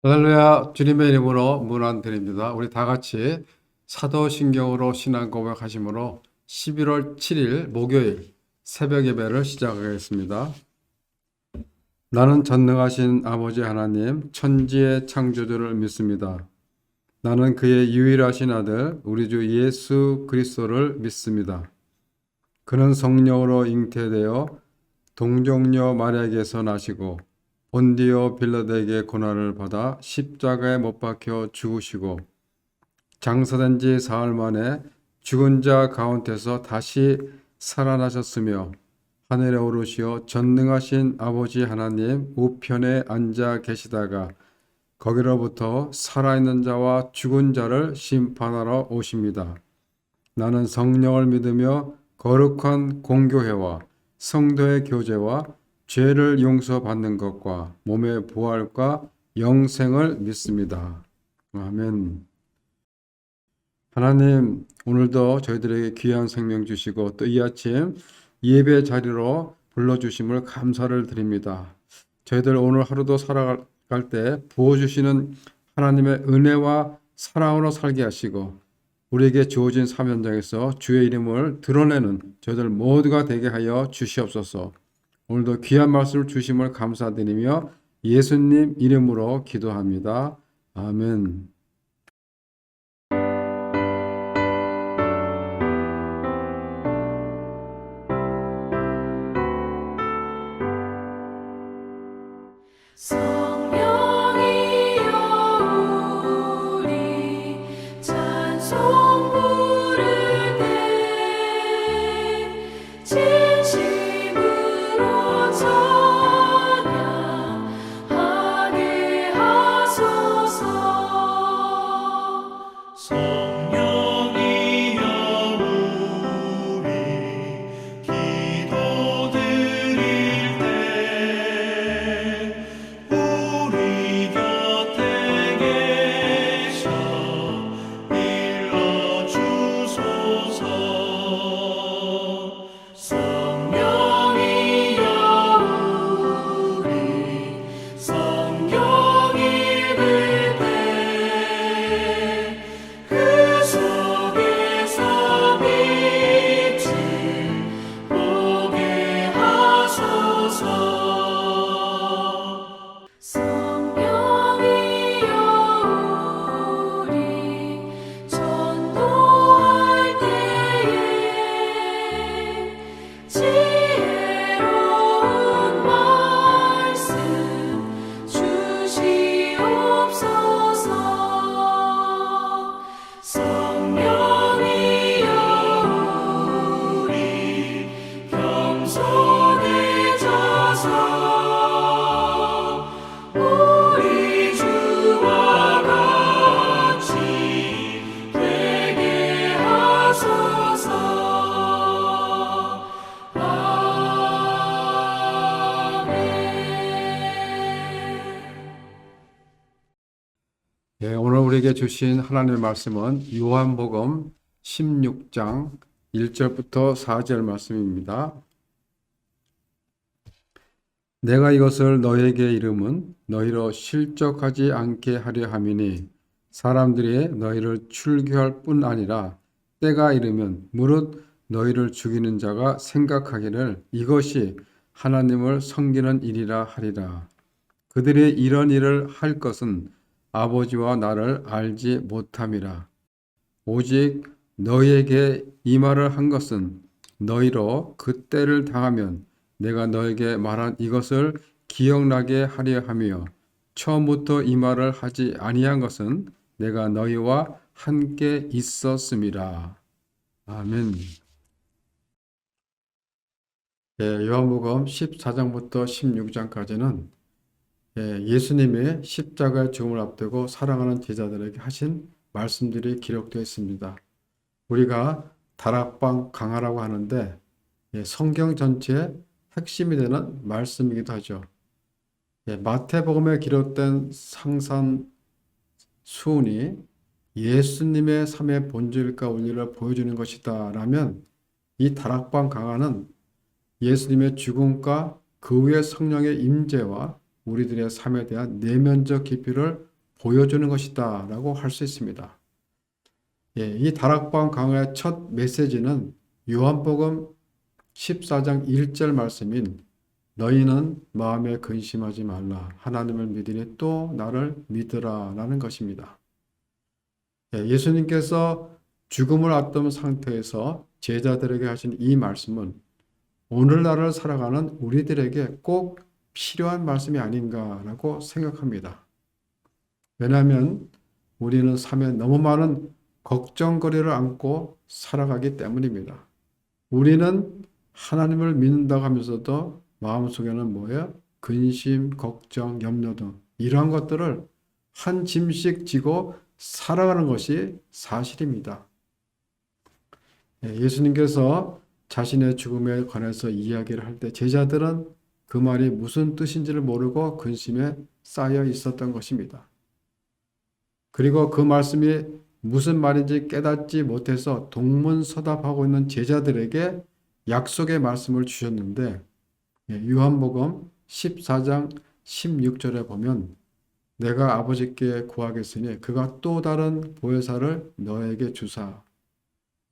할렐루야, 주님의 이름으로 문안 드립니다. 우리 다 같이 사도신경으로 신앙 고백하심으로 11월 7일 목요일 새벽 예배를 시작하겠습니다. 나는 전능하신 아버지 하나님, 천지의 창조주를 믿습니다. 나는 그의 유일하신 아들, 우리 주 예수 그리스도를 믿습니다. 그는 성령으로 잉태되어 동정녀 마리아에게서 나시고 본디오 빌라도에게 고난을 받아 십자가에 못 박혀 죽으시고 장사된 지 사흘 만에 죽은 자 가운데서 다시 살아나셨으며 하늘에 오르시어 전능하신 아버지 하나님 우편에 앉아 계시다가 거기로부터 살아있는 자와 죽은 자를 심판하러 오십니다. 나는 성령을 믿으며 거룩한 공교회와 성도의 교제와 죄를 용서받는 것과 몸의 부활과 영생을 믿습니다. 아멘. 하나님, 오늘도 저희들에게 귀한 생명 주시고 또 이 아침 예배 자리로 불러주심을 감사를 드립니다. 저희들 오늘 하루도 살아갈 때 부어주시는 하나님의 은혜와 사랑으로 살게 하시고 우리에게 주어진 삶 현장에서 주의 이름을 드러내는 저희들 모두가 되게 하여 주시옵소서. 오늘도 귀한 말씀을 주심을 감사드리며 예수님 이름으로 기도합니다. 아멘. 성령이여 우리 찬송 부르되 진심으로 찬양하게 하소서. 성령이여 우리 기도 드릴 때 우리 곁에 계셔 일러주소서. 성령이여 우리 성경 읽을 때 그 속에서 빛을 보게 하소서. 성령이여 우리 전도할 때에 지혜로운 말씀 주시옵소서. 성령이여 우리 겸손해져서 우리 주와 같이 되게 하소서. 아멘. 오늘 우리에게 주신 하나님의 말씀은 요한복음 16장 1절부터 4절 말씀입니다. 내가 이것을 너희에게 이름은 너희로 실족하지 않게 하려 함이니 사람들이 너희를 출교할 뿐 아니라 때가 이르면 무릇 너희를 죽이는 자가 생각하기를 이것이 하나님을 섬기는 일이라 하리라. 그들이 이런 일을 할 것은 아버지와 나를 알지 못함이라. 오직 너희에게 이 말을 한 것은 너희로 그 때를 당하면 내가 너에게 말한 이것을 기억나게 하려 하며 처음부터 이 말을 하지 아니한 것은 내가 너희와 함께 있었음이라. 아멘. 요한복음 14장부터 16장까지는 예수님의 십자가의 죽음을 앞두고 사랑하는 제자들에게 하신 말씀들이 기록되어 있습니다. 우리가 다락방 강화라고 하는데 성경 전체의 핵심이 되는 말씀이기도 하죠. 마태복음에 기록된 상산수훈이 예수님의 삶의 본질과 원리를 보여주는 것이다 라면 이 다락방 강화는 예수님의 죽음과 그 후에 성령의 임재와 우리들의 삶에 대한 내면적 깊이를 보여주는 것이다 라고 할 수 있습니다. 이 다락방 강화의 첫 메시지는 요한복음 14장 1절 말씀인 너희는 마음에 근심하지 말라. 하나님을 믿으니 또 나를 믿으라 라는 것입니다. 예수님께서 죽음을 앞둔 상태에서 제자들에게 하신 이 말씀은 오늘날을 살아가는 우리들에게 꼭 필요한 말씀이 아닌가라고 생각합니다. 왜냐하면 우리는 삶에 너무 많은 걱정거리를 안고 살아가기 때문입니다. 우리는 하나님을 믿는다고 하면서도 마음속에는 뭐예요? 근심, 걱정, 염려 등 이러한 것들을 한 짐씩 지고 살아가는 것이 사실입니다. 예수님께서 자신의 죽음에 관해서 이야기를 할 때 제자들은 그 말이 무슨 뜻인지를 모르고 근심에 쌓여 있었던 것입니다. 그리고 그 말씀이 무슨 말인지 깨닫지 못해서 동문서답하고 있는 제자들에게 약속의 말씀을 주셨는데 요한복음 14장 16절에 보면 내가 아버지께 구하겠으니 그가 또 다른 보혜사를 너에게 주사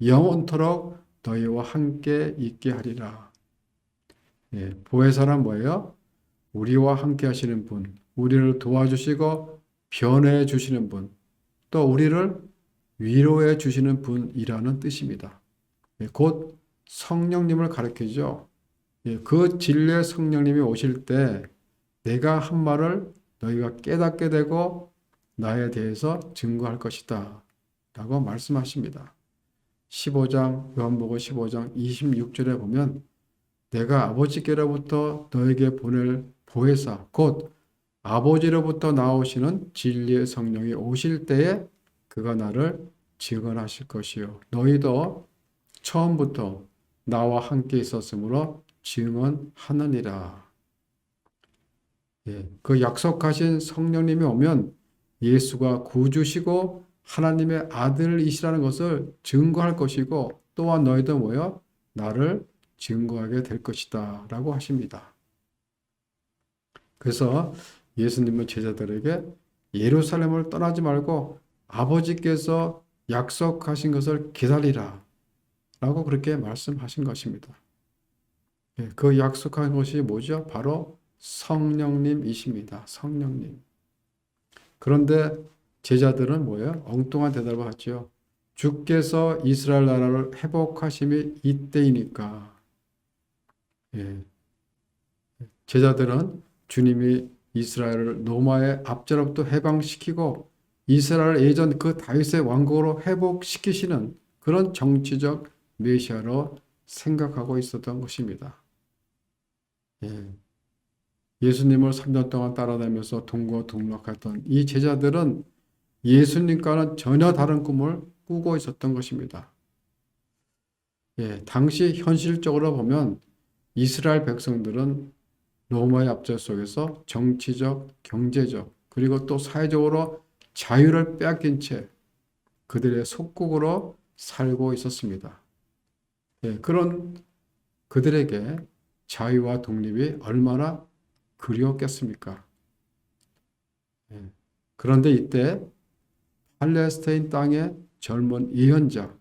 영원토록 너희와 함께 있게 하리라. 보혜사란 뭐예요? 우리와 함께 하시는 분, 우리를 도와주시고 변호해 주시는 분, 또 우리를 위로해 주시는 분이라는 뜻입니다. 곧 성령님을 가리키죠. 그 진리의 성령님이 오실 때 내가 한 말을 너희가 깨닫게 되고 나에 대해서 증거할 것이다 라고 말씀하십니다. 15장 요한복음 15장 26절에 보면 내가 아버지께로부터 너에게 보낼 보혜사 곧 아버지로부터 나오시는 진리의 성령이 오실 때에 그가 나를 증언하실 것이요 너희도 처음부터 나와 함께 있었으므로 증언하느니라. 그 약속하신 성령님이 오면 예수가 구주시고 하나님의 아들이시라는 것을 증거할 것이고 또한 너희도 뭐요? 나를 증거하게 될 것이다 라고 하십니다. 그래서 예수님은 제자들에게 예루살렘을 떠나지 말고 아버지께서 약속하신 것을 기다리라 라고 그렇게 말씀하신 것입니다. 그 약속한 것이 뭐죠? 바로 성령님이십니다. 성령님. 그런데 제자들은 뭐예요? 엉뚱한 대답을 하죠. 주께서 이스라엘 나라를 회복하심이 이때이니까. 제자들은 주님이 이스라엘을 로마의 압제로부터 해방시키고 이스라엘 예전 그 다윗의 왕국으로 회복시키시는 그런 정치적 메시아로 생각하고 있었던 것입니다. 예수님을 3년 동안 따라다니면서 동고동락했던 이 제자들은 예수님과는 전혀 다른 꿈을 꾸고 있었던 것입니다. 당시 현실적으로 보면 이스라엘 백성들은 로마의 압제 속에서 정치적, 경제적, 그리고 또 사회적으로 자유를 빼앗긴 채 그들의 속국으로 살고 있었습니다. 그런 그들에게 자유와 독립이 얼마나 그리웠겠습니까? 그런데 이때 팔레스타인 땅의 젊은 예언자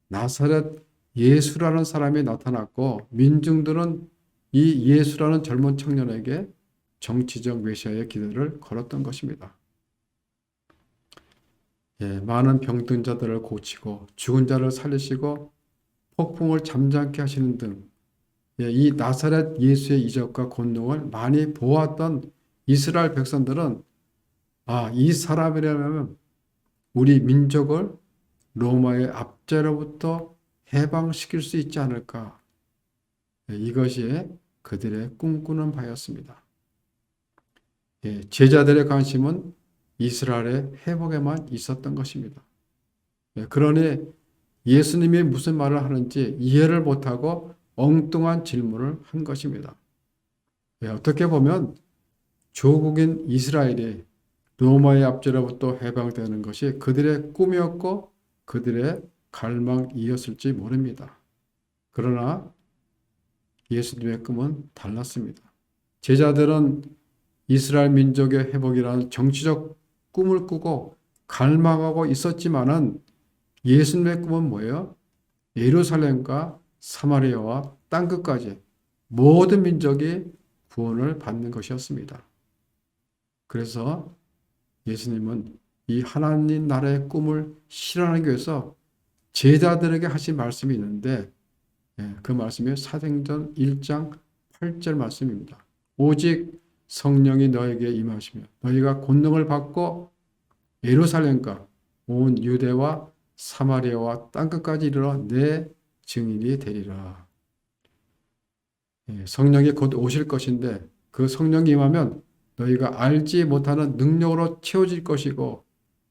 나사렛 예수라는 사람이 나타났고 민중들은 이 예수라는 젊은 청년에게 정치적 메시아의 기대를 걸었던 것입니다. 많은 병든 자들을 고치고 죽은 자를 살리시고 폭풍을 잠잠케 하시는 등 이 나사렛 예수의 이적과 권능을 많이 보았던 이스라엘 백성들은 이 사람이라면 우리 민족을 로마의 압제로부터 해방시킬 수 있지 않을까. 이것이 그들의 꿈꾸는 바였습니다. 제자들의 관심은 이스라엘의 회복에만 있었던 것입니다. 그러니 예수님이 무슨 말을 하는지 이해를 못하고 엉뚱한 질문을 한 것입니다. 어떻게 보면 조국인 이스라엘이 로마의 압제로부터 해방되는 것이 그들의 꿈이었고 그들의 갈망이었을지 모릅니다. 그러나 예수님의 꿈은 달랐습니다. 제자들은 이스라엘 민족의 회복이라는 정치적 꿈을 꾸고 갈망하고 있었지만은 예수님의 꿈은 뭐예요? 예루살렘과 사마리아와 땅끝까지 모든 민족이 구원을 받는 것이었습니다. 그래서 예수님은 이 하나님 나라의 꿈을 실현하기 위해서 제자들에게 하신 말씀이 있는데 그 말씀이 사도행전 1장 8절 말씀입니다. 오직 성령이 너에게 임하시며 너희가 권능을 받고 예루살렘과 온 유대와 사마리아와 땅끝까지 이르러 내 증인이 되리라. 성령이 곧 오실 것인데 그 성령이 임하면 너희가 알지 못하는 능력으로 채워질 것이고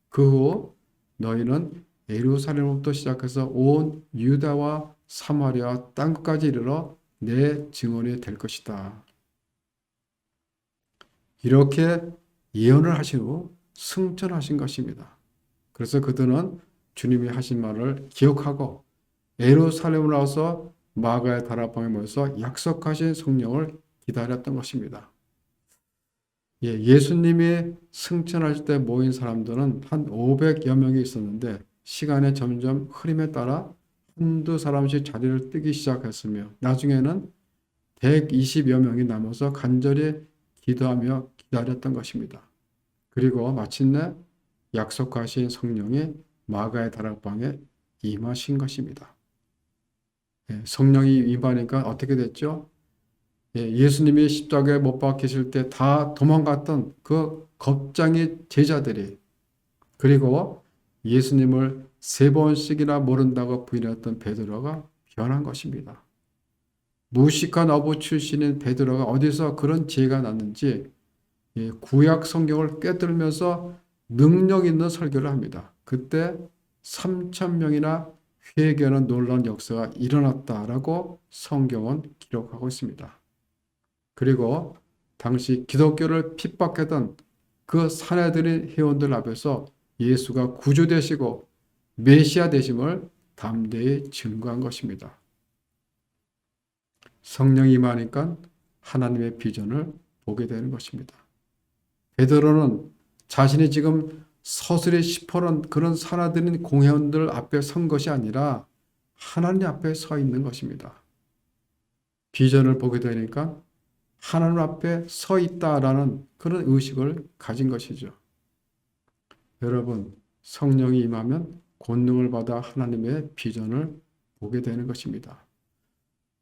그 후 너희는 예루살렘부터 시작해서 온 유다와 사마리아 땅끝까지 이르러 내 증언이 될 것이다. 이렇게 예언을 하신 후 승천하신 것입니다. 그래서 그들은 주님이 하신 말을 기억하고 예루살렘으로 와서 마가의 다락방에 모여서 약속하신 성령을 기다렸던 것입니다. 예수님이 승천하실 때 모인 사람들은 한 500여 명이 있었는데 시간의 점점 흐름에 따라 한두 사람씩 자리를 뜨기 시작했으며 나중에는 120여 명이 남아서 간절히 기도하며 기다렸던 것입니다. 그리고 마침내 약속하신 성령이 마가의 다락방에 임하신 것입니다. 성령이 임하니까 어떻게 됐죠? 예수님이 십자가에 못 박히실 때 다 도망갔던 그 겁쟁이 제자들이 그리고 예수님을 3번씩이나 모른다고 부인했던 베드로가 변한 것입니다. 무식한 어부 출신인 베드로가 어디서 그런 지혜가 났는지 구약 성경을 꿰뚫으면서 능력 있는 설교를 합니다. 그때 3,000명이나 회개하는 놀라운 역사가 일어났다라고 성경은 기록하고 있습니다. 그리고 당시 기독교를 핍박했던 그 사내들인 회원들 앞에서 예수가 구주 되시고 메시아 되심을 담대히 증거한 것입니다. 성령이 임하니까 하나님의 비전을 보게 되는 것입니다. 베드로는 자신이 지금 서슬이 시퍼런 그런 사나들인 공회원들 앞에 선 것이 아니라 하나님 앞에 서 있는 것입니다. 비전을 보게 되니까 하나님 앞에 서 있다라는 그런 의식을 가진 것이죠. 여러분, 성령이 임하면 권능을 받아 하나님의 비전을 보게 되는 것입니다.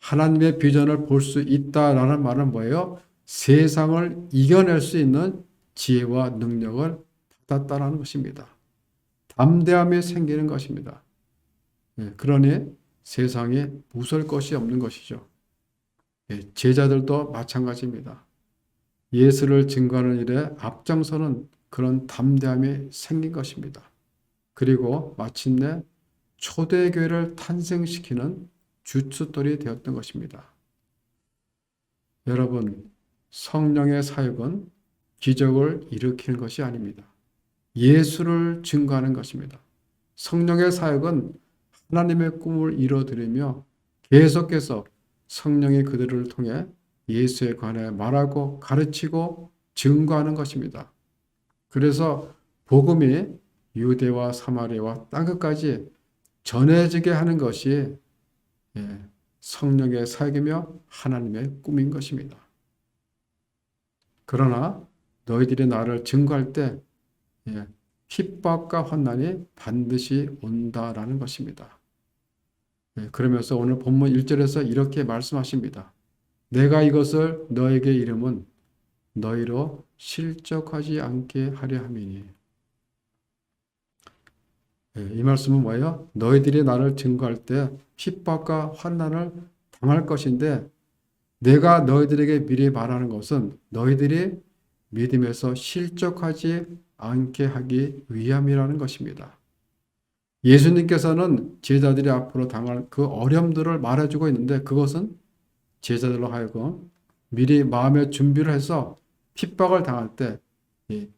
하나님의 비전을 볼 수 있다라는 말은 뭐예요? 세상을 이겨낼 수 있는 지혜와 능력을 받았다라는 것입니다. 담대함이 생기는 것입니다. 그러니 세상에 무서울 것이 없는 것이죠. 제자들도 마찬가지입니다. 예수를 증거하는 일에 앞장서는 그런 담대함이 생긴 것입니다. 그리고 마침내 초대교회를 탄생시키는 주춧돌이 되었던 것입니다. 여러분, 성령의 사역은 기적을 일으키는 것이 아닙니다. 예수를 증거하는 것입니다. 성령의 사역은 하나님의 꿈을 이뤄드리며 계속해서 성령이 그들을 통해 예수에 관해 말하고 가르치고 증거하는 것입니다. 그래서 복음이 유대와 사마리아와 땅끝까지 전해지게 하는 것이 성령의 사역이며 하나님의 꿈인 것입니다. 그러나 너희들이 나를 증거할 때 핍박과 환난이 반드시 온다라는 것입니다. 그러면서 오늘 본문 1절에서 이렇게 말씀하십니다. 내가 이것을 너에게 이름은 너희로 실족하지 않게 하려 함이니. 이 말씀은 뭐예요? 너희들이 나를 증거할 때 핍박과 환난을 당할 것인데 내가 너희들에게 미리 말하는 것은 너희들이 믿음에서 실족하지 않게 하기 위함이라는 것입니다. 예수님께서는 제자들이 앞으로 당할 그 어려움들을 말해주고 있는데 그것은 제자들로 하여금 미리 마음의 준비를 해서 핍박을 당할 때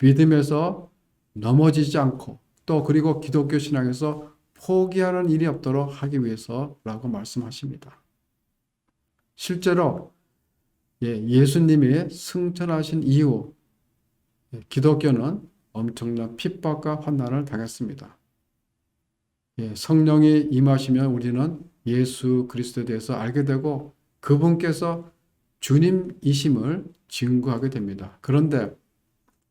믿음에서 넘어지지 않고 또 그리고 기독교 신앙에서 포기하는 일이 없도록 하기 위해서라고 말씀하십니다. 실제로 예수님이 승천하신 이후 기독교는 엄청난 핍박과 환난을 당했습니다. 성령이 임하시면 우리는 예수 그리스도에 대해서 알게 되고 그분께서 주님이심을 증거하게 됩니다. 그런데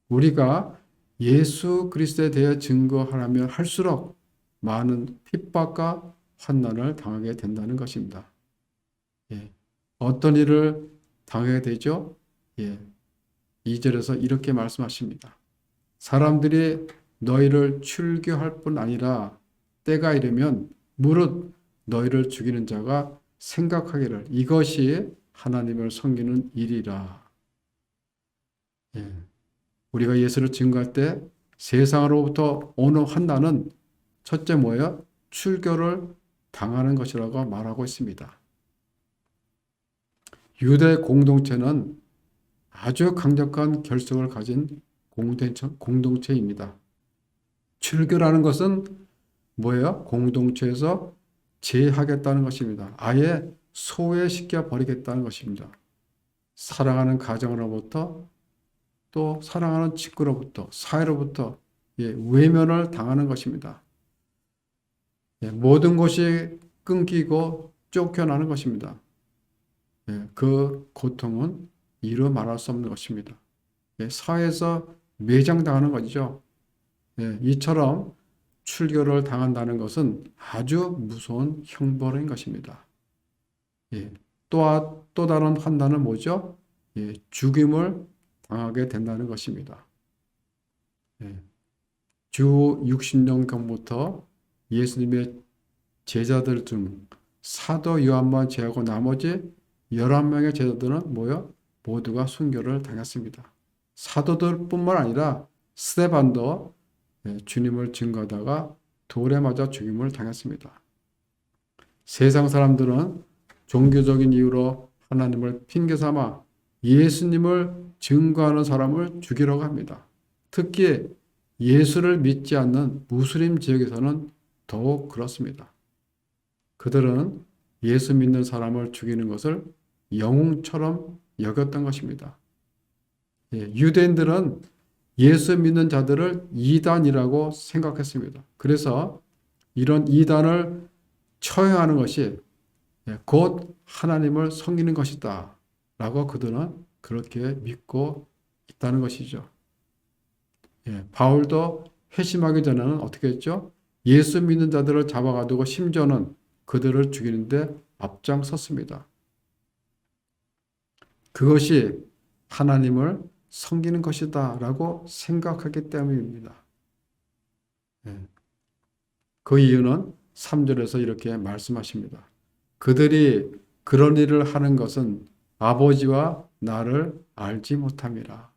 우리가 예수 그리스도에 대해 증거하려면 할수록 많은 핍박과 환난을 당하게 된다는 것입니다. 어떤 일을 당하게 되죠? 2절에서 이렇게 말씀하십니다. 사람들이 너희를 출교할 뿐 아니라 때가 이르면 무릇 너희를 죽이는 자가 생각하기를 이것이 하나님을 섬기는 일이라. 우리가 예수를 증거할 때 세상으로부터 오는 환난은 첫째 뭐예요? 출교를 당하는 것이라고 말하고 있습니다. 유대 공동체는 아주 강력한 결성을 가진 공동체입니다. 출교라는 것은 뭐예요? 공동체에서 제하겠다는 것입니다. 아예 소외시켜 버리겠다는 것입니다. 사랑하는 가정으로부터 또 사랑하는 친구로부터 사회로부터 외면을 당하는 것입니다. 모든 것이 끊기고 쫓겨나는 것입니다. 그 고통은 이루 말할 수 없는 것입니다. 사회에서 매장당하는 것이죠. 이처럼 출교를 당한다는 것은 아주 무서운 형벌인 것입니다. 또 다른 환난은 뭐죠? 죽임을 당하게 된다는 것입니다. 주 60년경부터 예수님의 제자들 중 사도 요한만 제하고 나머지 11명의 제자들은 모두가 순교를 당했습니다. 사도들뿐만 아니라 스데반도 주님을 증거하다가 돌에 맞아 죽임을 당했습니다. 세상 사람들은 종교적인 이유로 하나님을 핑계삼아 예수님을 증거하는 사람을 죽이려고 합니다. 특히 예수를 믿지 않는 무슬림 지역에서는 더욱 그렇습니다. 그들은 예수 믿는 사람을 죽이는 것을 영웅처럼 여겼던 것입니다. 유대인들은 예수 믿는 자들을 이단이라고 생각했습니다. 그래서 이런 이단을 처형하는 것이 곧 하나님을 섬기는 것이다 라고 그들은 그렇게 믿고 있다는 것이죠. 바울도 회심하기 전에는 어떻게 했죠? 예수 믿는 자들을 잡아가두고 심지어는 그들을 죽이는데 앞장섰습니다. 그것이 하나님을 섬기는 것이다 라고 생각하기 때문입니다. 그 이유는 3절에서 이렇게 말씀하십니다. 그들이 그런 일을 하는 것은 아버지와 나를 알지 못함이라.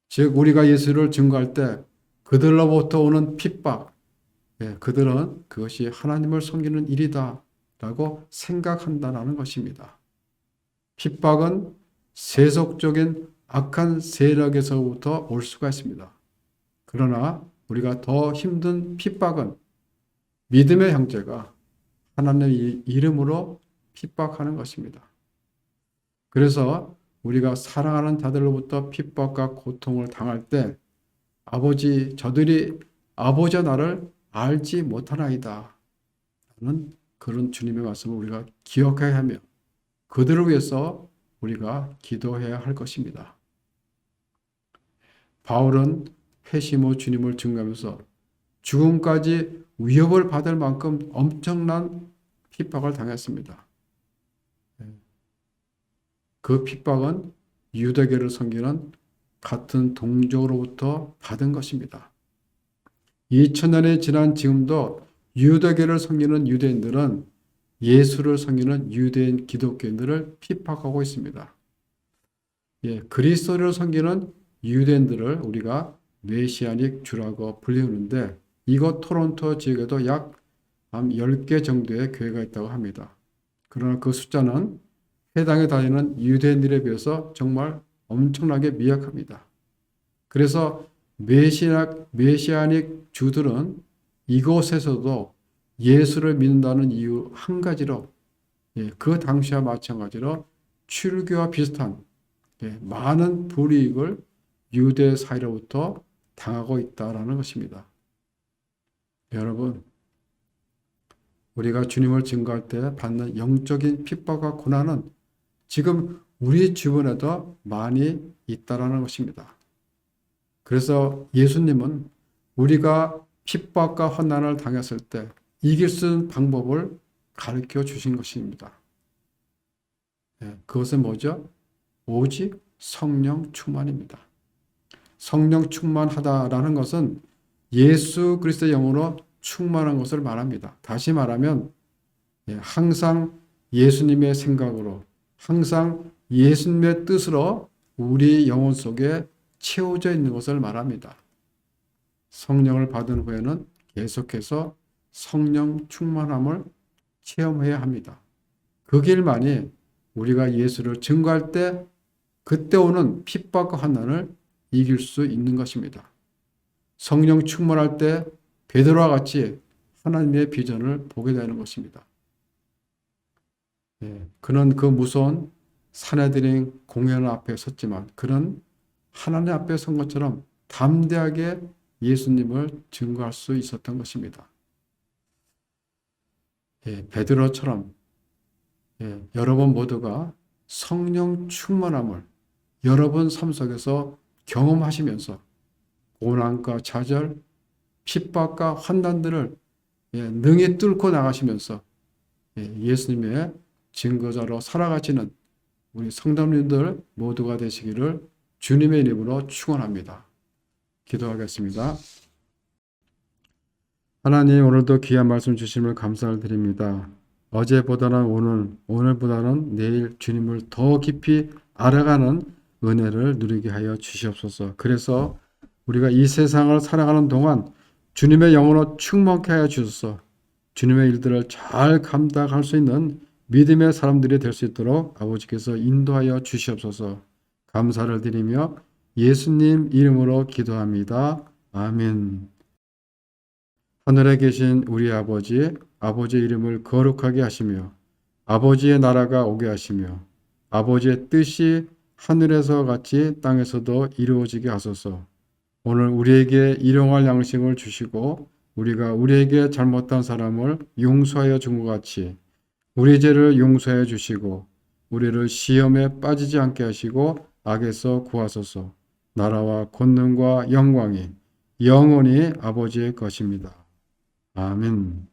즉 우리가 예수를 증거할 때 그들로부터 오는 핍박, 그들은 그것이 하나님을 섬기는 일이다 라고 생각한다는 것입니다. 핍박은 세속적인 악한 세력에서부터 올 수가 있습니다. 그러나 우리가 더 힘든 핍박은 믿음의 형제가 하나님의 이름으로 핍박하는 것입니다. 그래서 우리가 사랑하는 자들로부터 핍박과 고통을 당할 때 아버지 저들이 아버지와 나를 알지 못하나이다 라는 그런 주님의 말씀을 우리가 기억해야 하며 그들을 위해서 우리가 기도해야 할 것입니다. 바울은 회심 후 주님을 증거하면서 죽음까지 위협을 받을 만큼 엄청난 핍박을 당했습니다. 그 핍박은 유대교를 섬기는 같은 동족으로부터 받은 것입니다. 2000년이 지난 지금도 유대교를 섬기는 유대인들은 예수를 섬기는 유대인 기독교인들을 핍박하고 있습니다. 그리스도를 섬기는 유대인들을 우리가 메시아닉 주라고 불리우는데 이곳 토론토 지역에도 약 10개 정도의 교회가 있다고 합니다. 그러나 그 숫자는 해당에 다니는 유대인들에 비해서 정말 엄청나게 미약합니다. 그래서 메시아닉 주들은 이곳에서도 예수를 믿는다는 이유 한 가지로 그 당시와 마찬가지로 출교와 비슷한 많은 불이익을 유대 사이로부터 당하고 있다라는 것입니다. 여러분, 우리가 주님을 증거할 때 받는 영적인 핍박과 고난은 지금 우리 주변에도 많이 있다라는 것입니다. 그래서 예수님은 우리가 핍박과 환난을 당했을 때 이길 수 있는 방법을 가르쳐 주신 것입니다. 그것은 뭐죠? 오직 성령 충만입니다. 성령 충만하다라는 것은 예수 그리스도의 영으로 충만한 것을 말합니다. 다시 말하면 항상 예수님의 생각으로, 항상 예수님의 뜻으로 우리 영혼 속에 채워져 있는 것을 말합니다. 성령을 받은 후에는 계속해서 성령 충만함을 체험해야 합니다. 그 길만이 우리가 예수를 증거할 때 그때 오는 핍박과 환난을 이길 수 있는 것입니다. 성령 충만할 때 베드로와 같이 하나님의 비전을 보게 되는 것입니다. 그는 그 무서운 산헤드린 공연 앞에 섰지만 그는 하나님 앞에 선 것처럼 담대하게 예수님을 증거할 수 있었던 것입니다. 베드로처럼 여러분 모두가 성령 충만함을 여러분 삶 속에서 경험하시면서 고난과 좌절, 핍박과 환난들을 능히 뚫고 나가시면서 예수님의 증거자로 살아가시는 우리 성도님들 모두가 되시기를 주님의 이름으로 축원합니다. 기도하겠습니다. 하나님, 오늘도 귀한 말씀 주심을 감사를 드립니다. 어제보다는 오늘보다는 내일 주님을 더 깊이 알아가는 은혜를 누리게 하여 주시옵소서. 그래서 우리가 이 세상을 살아가는 동안 주님의 영으로 충만케 하여 주소서. 주님의 일들을 잘 감당할 수 있는 믿음의 사람들이 될 수 있도록 아버지께서 인도하여 주시옵소서. 감사를 드리며 예수님 이름으로 기도합니다. 아멘. 하늘에 계신 우리 아버지의 이름을 거룩하게 하시며 아버지의 나라가 오게 하시며 아버지의 뜻이 하늘에서 같이 땅에서도 이루어지게 하소서. 오늘 우리에게 일용할 양식을 주시고 우리가 우리에게 잘못한 사람을 용서하여 준 것 같이 우리 죄를 용서해 주시고 우리를 시험에 빠지지 않게 하시고 악에서 구하소서. 나라와 권능과 영광이 영원히 아버지의 것입니다. 아멘.